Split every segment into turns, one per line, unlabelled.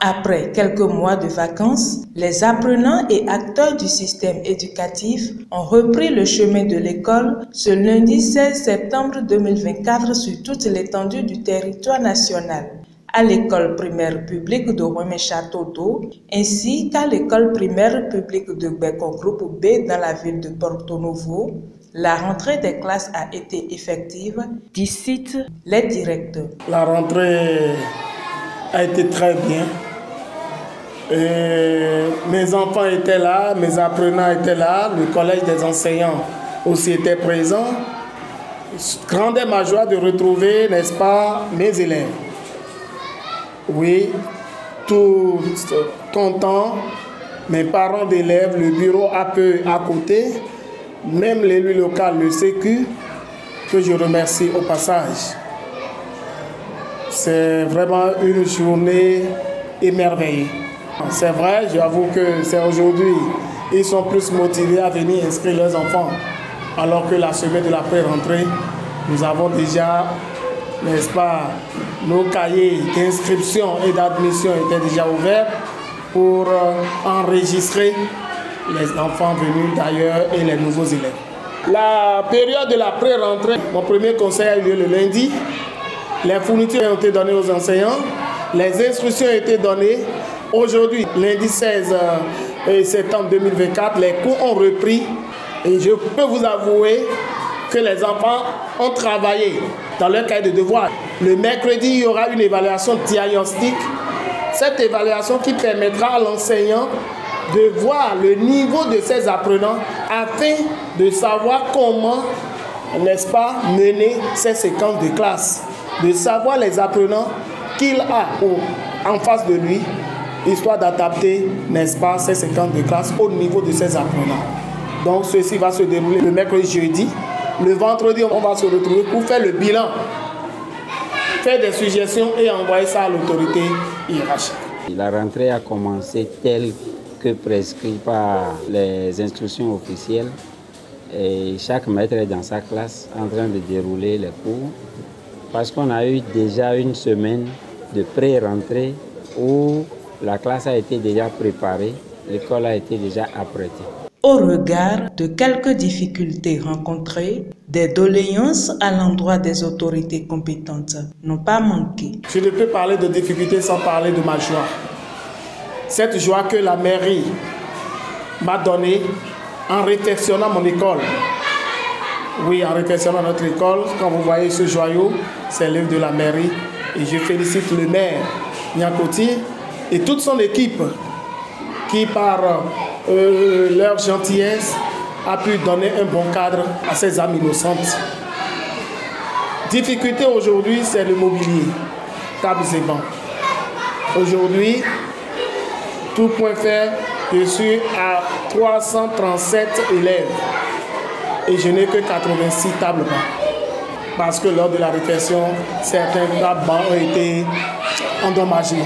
Après quelques mois de vacances, les apprenants et acteurs du système éducatif ont repris le chemin de l'école ce lundi 16 septembre 2024 sur toute l'étendue du territoire national, à l'école primaire publique de Rouemé-Château-d'Eau ainsi qu'à l'école primaire publique de Bekon Groupe B dans la ville de Porto Novo. La rentrée des classes a été effective, disent les directeurs.
La rentrée a été très bien. Et mes enfants étaient là, mes apprenants étaient là, le collège des enseignants aussi était présent. Grande est ma joie de retrouver, n'est-ce pas, mes élèves. Oui, tout content, mes parents d'élèves, le bureau un peu à côté, même l'élu local, le Sécu, que je remercie au passage. C'est vraiment une journée émerveillée. C'est vrai, j'avoue que c'est aujourd'hui, ils sont plus motivés à venir inscrire leurs enfants. Alors que la semaine de la pré-rentrée, nous avons déjà, n'est-ce pas, nos cahiers d'inscription et d'admission étaient déjà ouverts pour enregistrer les enfants venus d'ailleurs et les nouveaux élèves. La période de la pré-rentrée, mon premier conseil a eu lieu le lundi. Les fournitures ont été données aux enseignants, les instructions ont été données. Aujourd'hui, lundi 16 septembre 2024, les cours ont repris et je peux vous avouer que les enfants ont travaillé dans leur cahier de devoirs. Le mercredi, il y aura une évaluation diagnostique. Cette évaluation qui permettra à l'enseignant de voir le niveau de ses apprenants afin de savoir comment, n'est-ce pas, mener ces séquences de classe, de savoir les apprenants qu'il a en face de lui, histoire d'adapter, n'est-ce pas, ces séquences de classe au niveau de ses apprenants. Donc ceci va se dérouler le mercredi, jeudi. Le vendredi, on va se retrouver pour faire le bilan, faire des suggestions et envoyer ça à l'autorité hiérarchique.
La rentrée a commencé telle que prescrit par les instructions officielles. Et chaque maître est dans sa classe en train de dérouler les cours. Parce qu'on a eu déjà une semaine de pré-rentrée où la classe a été déjà préparée, l'école a été déjà apprêtée.
Au regard de quelques difficultés rencontrées, des doléances à l'endroit des autorités compétentes n'ont pas manqué.
Je ne peux parler de difficultés sans parler de ma joie. Cette joie que la mairie m'a donnée en réfectionnant mon école. Oui, en réfectionnant notre école, quand vous voyez ce joyau, c'est l'œuvre de la mairie. Et je félicite le maire Niakoti et toute son équipe qui, par leur gentillesse, a pu donner un bon cadre à ces âmes innocentes. Difficulté aujourd'hui, c'est le mobilier, tables et bancs. Aujourd'hui, tout point fait, je suis à 337 élèves et je n'ai que 86 tables bancs. Parce que lors de la réflexion, certains tables bancs ont été endommagés.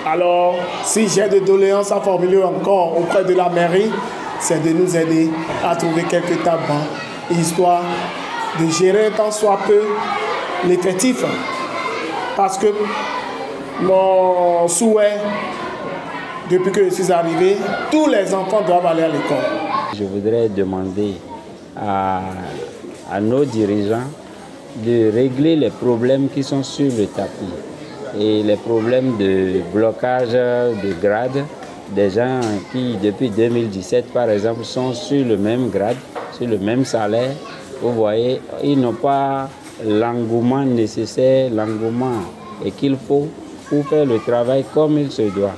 Alors, si j'ai des doléances à formuler encore auprès de la mairie, c'est de nous aider à trouver quelques tables bancs, histoire de gérer tant soit peu l'effectif. Parce que mon souhait, depuis que je suis arrivé, tous les enfants doivent aller à l'école.
Je voudrais demander à nos dirigeants de régler les problèmes qui sont sur le tapis et les problèmes de blocage de grade des gens qui, depuis 2017 par exemple, sont sur le même grade, sur le même salaire. Vous voyez, ils n'ont pas l'engouement nécessaire, l'engouement qu'il faut pour faire le travail comme il se doit.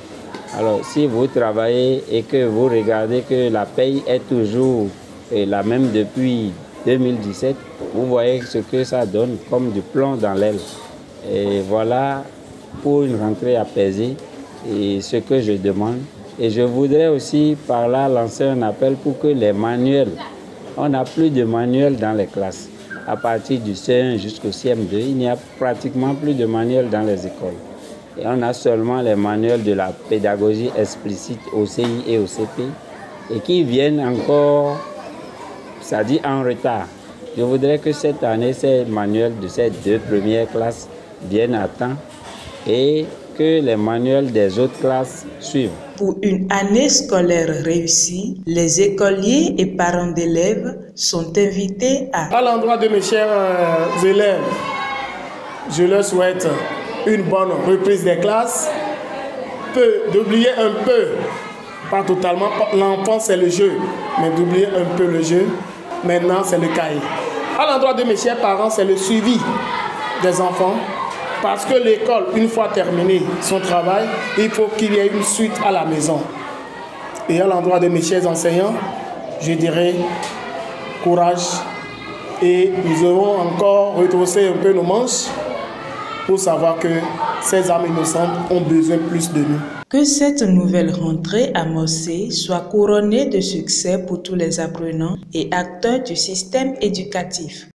Alors, si vous travaillez et que vous regardez que la paye est toujours la même depuis 2017, vous voyez ce que ça donne comme du plomb dans l'aile. Et voilà, pour une rentrée apaisée, et ce que je demande. Et je voudrais aussi par là lancer un appel pour que les manuels, on n'a plus de manuels dans les classes. À partir du C1 jusqu'au CM2, il n'y a pratiquement plus de manuels dans les écoles. Et on a seulement les manuels de la pédagogie explicite au CI et au CP et qui viennent encore, c'est-à-dire en retard. Je voudrais que cette année, ces manuels de ces deux premières classes viennent à temps et que les manuels des autres classes suivent.
Pour une année scolaire réussie, les écoliers et parents d'élèves sont invités
À l'endroit de mes chers élèves, je leur souhaite une bonne reprise des classes, d'oublier un peu, pas totalement, l'enfant c'est le jeu, mais d'oublier un peu le jeu, maintenant c'est le cahier. À l'endroit de mes chers parents, c'est le suivi des enfants, parce que l'école, une fois terminé son travail, il faut qu'il y ait une suite à la maison. Et à l'endroit de mes chers enseignants, je dirais courage, et nous devons encore retrousser un peu nos manches pour savoir que ces âmes innocentes ont besoin plus de nous.
Que cette nouvelle rentrée amorcée soit couronnée de succès pour tous les apprenants et acteurs du système éducatif.